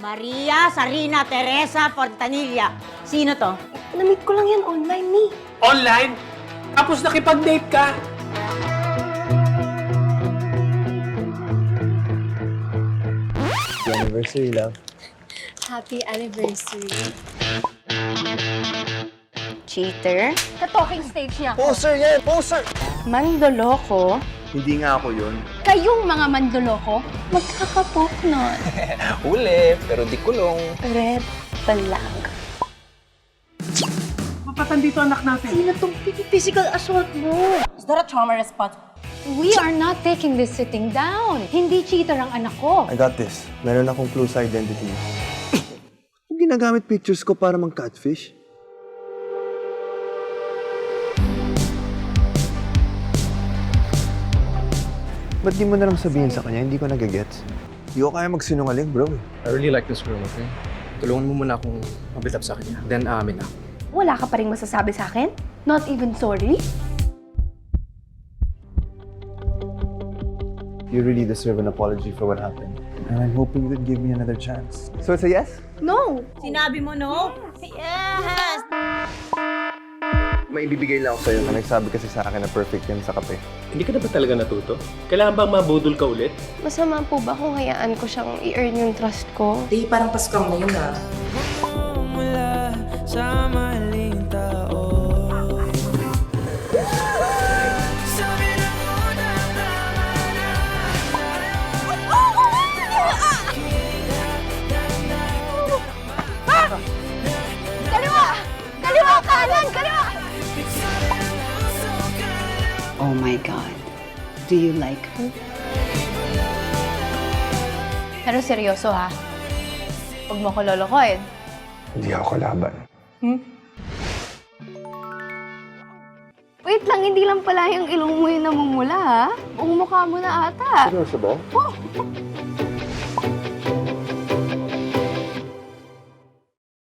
Maria Sarina Teresa Fontanilla. Sino to? Na-meet ko lang yan online, ni. Online? Tapos nakipag-date ka? Happy anniversary, love. Happy anniversary. Cheater? Sa talking stage niya ako. Poser yan! Poser! Mandoloko? Hindi nga ako yun. Kayong mga mandoloko, magkakapoknon. Uli, pero di kulong. Red flag. Mapatan dito anak natin. Sino tong physical assault mo? Is there a trauma response? We are not taking this sitting down. Hindi cheater ang anak ko. I got this. Meron akong clue sa identity. Kung ginagamit pictures ko para mang-catfish? Ba't di mo na lang sabihin sa kanya? Hindi ko nagagets. Hindi ko kaya magsinungaling, bro. I really like this girl, okay? Tulungan mo muna akong mabuild up sa kanya. Then, aamin ako. Wala ka pa rin masasabi sa akin? Not even sorry? You really deserve an apology for what happened. And I'm hoping you'd give me another chance. So it's a yes? No! Sinabi mo no? Yes! May ibibigay lang ako sa'yo na nagsabi kasi sa akin na perfect yan sa kape. Hindi ka na ba talaga natuto? Kailangan bang mabudol ka ulit? Masama po ba kung hayaan ko siyang i-earn yung trust ko? Eh, parang paskang ngayon ah. Kaliwa! Kaliwa! Kanan! Kaliwa! Oh my God. Do you like her? Pero seryoso ha? Huwag mo ko lolokohin. Hindi ako kalaban. Wait lang, hindi lang pala yung ilong mo yung namumula ha? Buong mukha mo na ata. Seryoso ba?